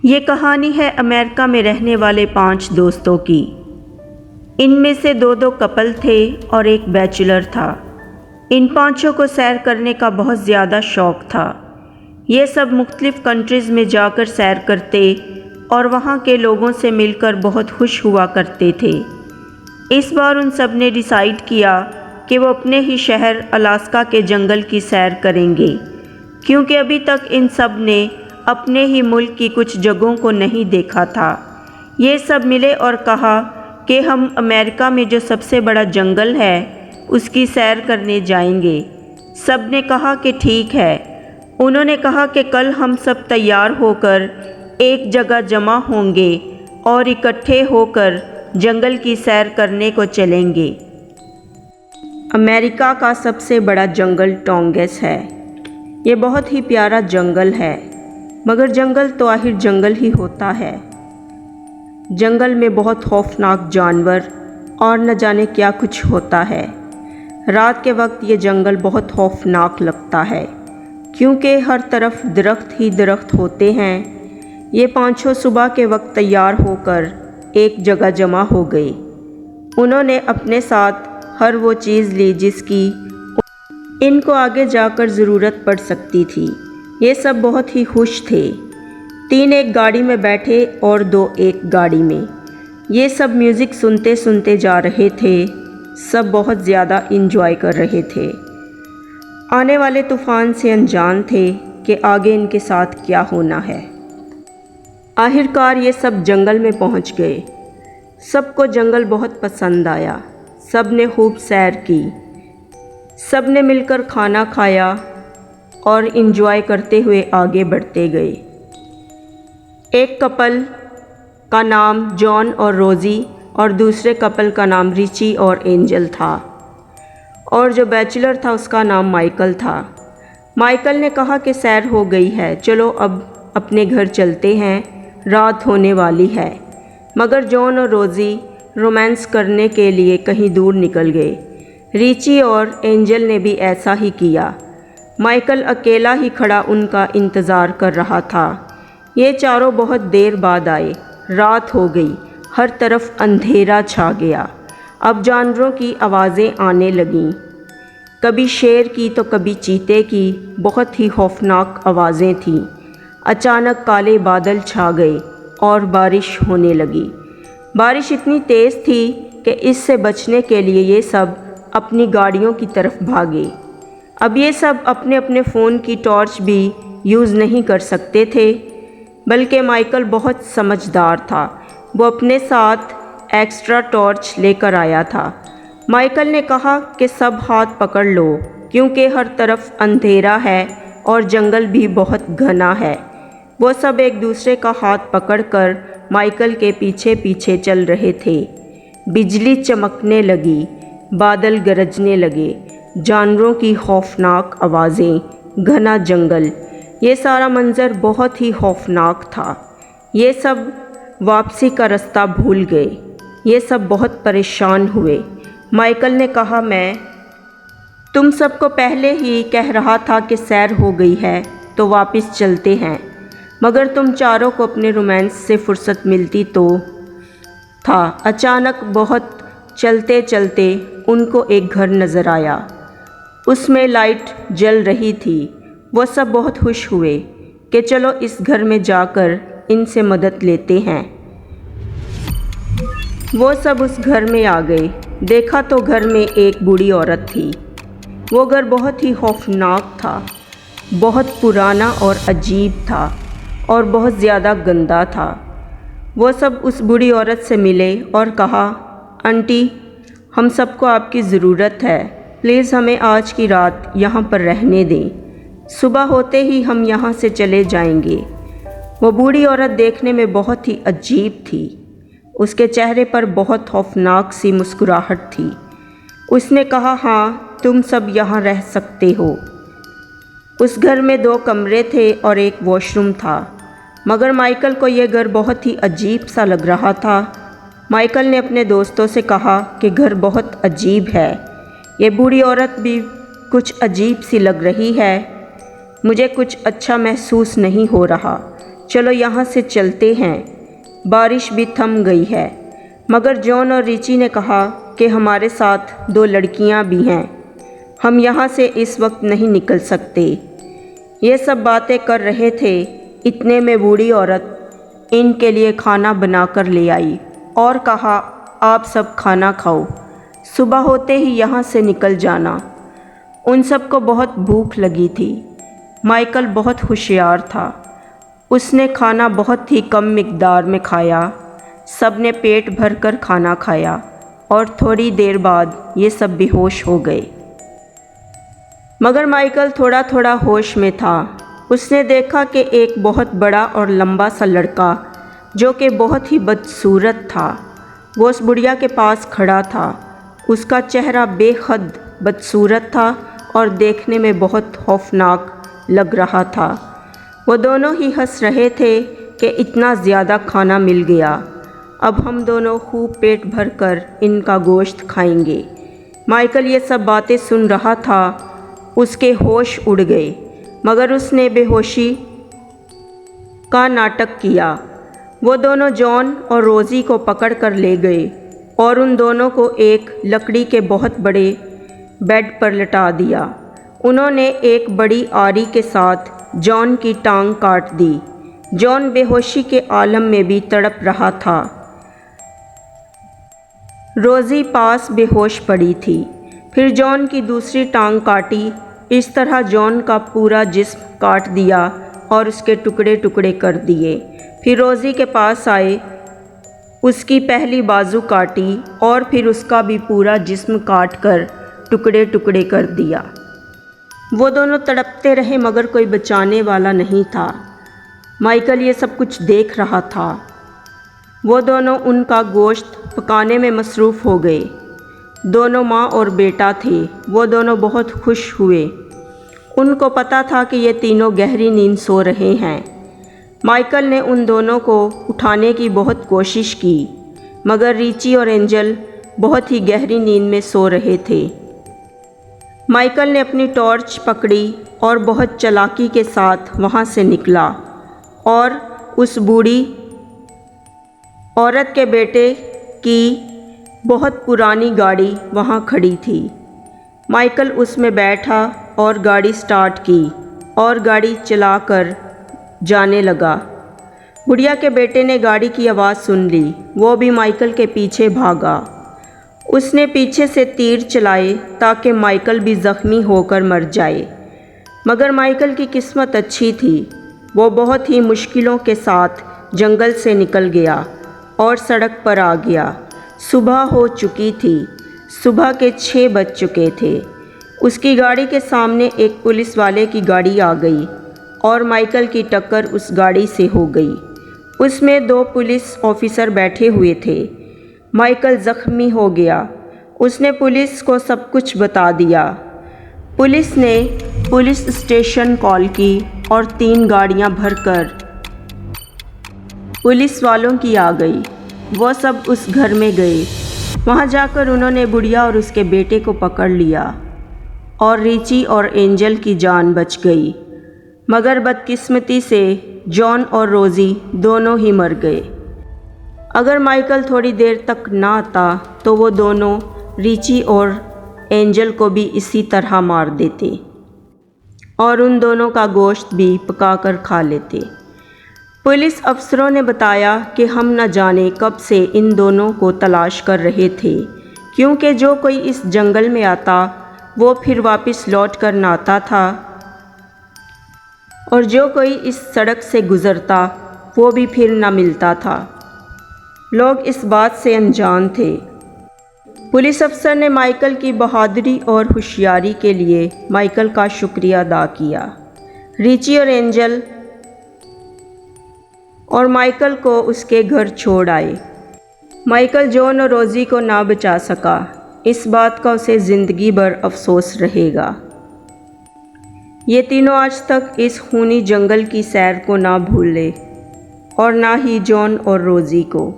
یہ کہانی ہے امریکہ میں رہنے والے 5 دوستوں کی۔ ان میں سے 2 کپل تھے اور ایک بیچلر تھا۔ ان 5 کو سیر کرنے کا بہت زیادہ شوق تھا۔ یہ سب مختلف کنٹریز میں جا کر سیر کرتے اور وہاں کے لوگوں سے مل کر بہت خوش ہوا کرتے تھے۔ اس بار ان سب نے ڈیسائیڈ کیا کہ وہ اپنے ہی شہر الاسکا کے جنگل کی سیر کریں گے، کیونکہ ابھی تک ان سب نے اپنے ہی ملک کی کچھ جگہوں کو نہیں دیکھا تھا۔ یہ سب ملے اور کہا کہ ہم امریکہ میں جو سب سے بڑا جنگل ہے اس کی سیر کرنے جائیں گے۔ سب نے کہا کہ ٹھیک ہے۔ انہوں نے کہا کہ کل ہم سب تیار ہو کر ایک جگہ جمع ہوں گے اور اکٹھے ہو کر جنگل کی سیر کرنے کو چلیں گے۔ امریکہ کا سب سے بڑا جنگل ٹونگس ہے۔ یہ بہت ہی پیارا جنگل ہے، مگر جنگل تو آخر جنگل ہی ہوتا ہے۔ جنگل میں بہت خوفناک جانور اور نہ جانے کیا کچھ ہوتا ہے۔ رات کے وقت یہ جنگل بہت خوفناک لگتا ہے، کیونکہ ہر طرف درخت ہی درخت ہوتے ہیں۔ یہ 5 صبح کے وقت تیار ہو کر ایک جگہ جمع ہو گئے۔ انہوں نے اپنے ساتھ ہر وہ چیز لی جس کی ان کو آگے جا کر ضرورت پڑ سکتی تھی۔ یہ سب بہت ہی خوش تھے۔ 3 ایک گاڑی میں بیٹھے اور 2 ایک گاڑی میں۔ یہ سب میوزک سنتے سنتے جا رہے تھے۔ سب بہت زیادہ انجوائے کر رہے تھے۔ آنے والے طوفان سے انجان تھے کہ آگے ان کے ساتھ کیا ہونا ہے۔ آخر کار یہ سب جنگل میں پہنچ گئے۔ سب کو جنگل بہت پسند آیا۔ سب نے خوب سیر کی۔ سب نے مل کر کھانا کھایا اور انجوائے کرتے ہوئے آگے بڑھتے گئے۔ ایک کپل کا نام جان اور روزی اور دوسرے کپل کا نام ریچی اور اینجل تھا، اور جو بیچلر تھا اس کا نام مائیکل تھا۔ مائیکل نے کہا کہ سیر ہو گئی ہے، چلو اب اپنے گھر چلتے ہیں، رات ہونے والی ہے۔ مگر جان اور روزی رومانس کرنے کے لیے کہیں دور نکل گئے۔ ریچی اور اینجل نے بھی ایسا ہی کیا۔ مائیکل اکیلا ہی کھڑا ان کا انتظار کر رہا تھا۔ یہ چاروں بہت دیر بعد آئے۔ رات ہو گئی، ہر طرف اندھیرا چھا گیا۔ اب جانوروں کی آوازیں آنے لگیں، کبھی شیر کی تو کبھی چیتے کی، بہت ہی خوفناک آوازیں تھیں۔ اچانک کالے بادل چھا گئے اور بارش ہونے لگی۔ بارش اتنی تیز تھی کہ اس سے بچنے کے لیے یہ سب اپنی گاڑیوں کی طرف بھاگے۔ اب یہ سب اپنے اپنے فون کی ٹارچ بھی یوز نہیں کر سکتے تھے، بلکہ مائیکل بہت سمجھدار تھا۔ وہ اپنے ساتھ ایکسٹرا ٹارچ لے کر آیا تھا۔ مائیکل نے کہا کہ سب ہاتھ پکڑ لو، کیونکہ ہر طرف اندھیرا ہے اور جنگل بھی بہت گھنا ہے۔ وہ سب ایک دوسرے کا ہاتھ پکڑ کر مائیکل کے پیچھے پیچھے چل رہے تھے۔ بجلی چمکنے لگی، بادل گرجنے لگے، جانوروں کی خوفناک آوازیں، گھنا جنگل، یہ سارا منظر بہت ہی خوفناک تھا۔ یہ سب واپسی کا رستہ بھول گئے۔ یہ سب بہت پریشان ہوئے۔ مائیکل نے کہا، میں تم سب کو پہلے ہی کہہ رہا تھا کہ سیر ہو گئی ہے تو واپس چلتے ہیں، مگر تم چاروں کو اپنے رومانس سے فرصت ملتی تو تھا۔ اچانک بہت چلتے چلتے ان کو ایک گھر نظر آیا۔ اس میں لائٹ جل رہی تھی۔ وہ سب بہت خوش ہوئے کہ چلو اس گھر میں جا کر ان سے مدد لیتے ہیں۔ وہ سب اس گھر میں آ گئے۔ دیکھا تو گھر میں ایک بوڑھی عورت تھی۔ وہ گھر بہت ہی خوفناک تھا، بہت پرانا اور عجیب تھا اور بہت زیادہ گندا تھا۔ وہ سب اس بوڑھی عورت سے ملے اور کہا، آنٹی، ہم سب کو آپ کی ضرورت ہے، پلیز ہمیں آج کی رات یہاں پر رہنے دیں، صبح ہوتے ہی ہم یہاں سے چلے جائیں گے۔ وہ بوڑھی عورت دیکھنے میں بہت ہی عجیب تھی۔ اس کے چہرے پر بہت خوفناک سی مسکراہٹ تھی۔ اس نے کہا، ہاں، تم سب یہاں رہ سکتے ہو۔ اس گھر میں 2 کمرے تھے اور ایک واش روم تھا، مگر مائیکل کو یہ گھر بہت ہی عجیب سا لگ رہا تھا۔ مائیکل نے اپنے دوستوں سے کہا کہ گھر بہت عجیب ہے، یہ بوڑھی عورت بھی کچھ عجیب سی لگ رہی ہے، مجھے کچھ اچھا محسوس نہیں ہو رہا، چلو یہاں سے چلتے ہیں، بارش بھی تھم گئی ہے۔ مگر جان اور ریچی نے کہا کہ ہمارے ساتھ 2 لڑکیاں بھی ہیں، ہم یہاں سے اس وقت نہیں نکل سکتے۔ یہ سب باتیں کر رہے تھے، اتنے میں بوڑھی عورت ان کے لیے کھانا بنا کر لے آئی اور کہا آپ سب کھانا کھاؤ، صبح ہوتے ہی یہاں سے نکل جانا۔ ان سب کو بہت بھوک لگی تھی۔ مائیکل بہت ہوشیار تھا، اس نے کھانا بہت ہی کم مقدار میں کھایا۔ سب نے پیٹ بھر کر کھانا کھایا اور تھوڑی دیر بعد یہ سب بے ہوش ہو گئے۔ مگر مائیکل تھوڑا تھوڑا ہوش میں تھا۔ اس نے دیکھا کہ ایک بہت بڑا اور لمبا سا لڑکا جو کہ بہت ہی بدصورت تھا، وہ اس بڑھیا کے پاس کھڑا تھا۔ اس کا چہرہ بے حد بدصورت تھا اور دیکھنے میں بہت خوفناک لگ رہا تھا۔ وہ دونوں ہی ہنس رہے تھے کہ اتنا زیادہ کھانا مل گیا، اب ہم دونوں خوب پیٹ بھر کر ان کا گوشت کھائیں گے۔ مائیکل یہ سب باتیں سن رہا تھا، اس کے ہوش اڑ گئے، مگر اس نے بے ہوشی کا ناٹک کیا۔ وہ دونوں جان اور روزی کو پکڑ کر لے گئے اور ان دونوں کو ایک لکڑی کے بہت بڑے بیڈ پر لٹا دیا۔ انہوں نے ایک بڑی آری کے ساتھ جان کی ٹانگ کاٹ دی۔ جان بے ہوشی کے عالم میں بھی تڑپ رہا تھا۔ روزی پاس بے ہوش پڑی تھی۔ پھر جان کی دوسری ٹانگ کاٹی۔ اس طرح جان کا پورا جسم کاٹ دیا اور اس کے ٹکڑے ٹکڑے کر دیے۔ پھر روزی کے پاس آئے، اس کی پہلی بازو کاٹی اور پھر اس کا بھی پورا جسم کاٹ کر ٹکڑے ٹکڑے کر دیا۔ وہ دونوں تڑپتے رہے مگر کوئی بچانے والا نہیں تھا۔ مائیکل یہ سب کچھ دیکھ رہا تھا۔ وہ دونوں ان کا گوشت پکانے میں مصروف ہو گئے۔ دونوں ماں اور بیٹا تھے۔ وہ دونوں بہت خوش ہوئے۔ ان کو پتہ تھا کہ یہ تینوں گہری نیند سو رہے ہیں۔ مائیکل نے ان دونوں کو اٹھانے کی بہت کوشش کی، مگر ریچی اور اینجل بہت ہی گہری نیند میں سو رہے تھے۔ مائیکل نے اپنی ٹارچ پکڑی اور بہت چالاکی کے ساتھ وہاں سے نکلا اور اس بوڑھی عورت کے بیٹے کی بہت پرانی گاڑی وہاں کھڑی تھی۔ مائیکل اس میں بیٹھا اور گاڑی سٹارٹ کی اور گاڑی چلا کر جانے لگا۔ بڑھیا کے بیٹے نے گاڑی کی آواز سن لی، وہ بھی مائیکل کے پیچھے بھاگا۔ اس نے پیچھے سے تیر چلائے تاکہ مائیکل بھی زخمی ہو کر مر جائے، مگر مائیکل کی قسمت اچھی تھی، وہ بہت ہی مشکلوں کے ساتھ جنگل سے نکل گیا اور سڑک پر آ گیا۔ صبح ہو چکی تھی، صبح کے 6 بج چکے تھے۔ اس کی گاڑی کے سامنے ایک پولیس والے کی گاڑی آ گئی اور مائیکل کی ٹکر اس گاڑی سے ہو گئی۔ اس میں 2 پولیس آفیسر بیٹھے ہوئے تھے۔ مائیکل زخمی ہو گیا۔ اس نے پولیس کو سب کچھ بتا دیا۔ پولیس نے پولیس اسٹیشن کال کی اور 3 گاڑیاں بھر کر پولیس والوں کی آ گئی۔ وہ سب اس گھر میں گئے۔ وہاں جا کر انہوں نے بڑھیا اور اس کے بیٹے کو پکڑ لیا اور ریچی اور اینجل کی جان بچ گئی، مگر بدقسمتی سے جان اور روزی دونوں ہی مر گئے۔ اگر مائیکل تھوڑی دیر تک نہ آتا تو وہ دونوں ریچی اور اینجل کو بھی اسی طرح مار دیتے اور ان دونوں کا گوشت بھی پکا کر کھا لیتے۔ پولیس افسروں نے بتایا کہ ہم نہ جانے کب سے ان دونوں کو تلاش کر رہے تھے، کیونکہ جو کوئی اس جنگل میں آتا وہ پھر واپس لوٹ کر نہ آتا تھا اور جو کوئی اس سڑک سے گزرتا وہ بھی پھر نہ ملتا تھا۔ لوگ اس بات سے انجان تھے۔ پولیس افسر نے مائیکل کی بہادری اور ہوشیاری کے لیے مائیکل کا شکریہ ادا کیا۔ ریچی اور اینجل اور مائیکل کو اس کے گھر چھوڑ آئے۔ مائیکل جان اور روزی کو نہ بچا سکا، اس بات کا اسے زندگی بھر افسوس رہے گا۔ یہ تینوں آج تک اس خونی جنگل کی سیر کو نہ بھولے اور نہ ہی جان اور روزی کو۔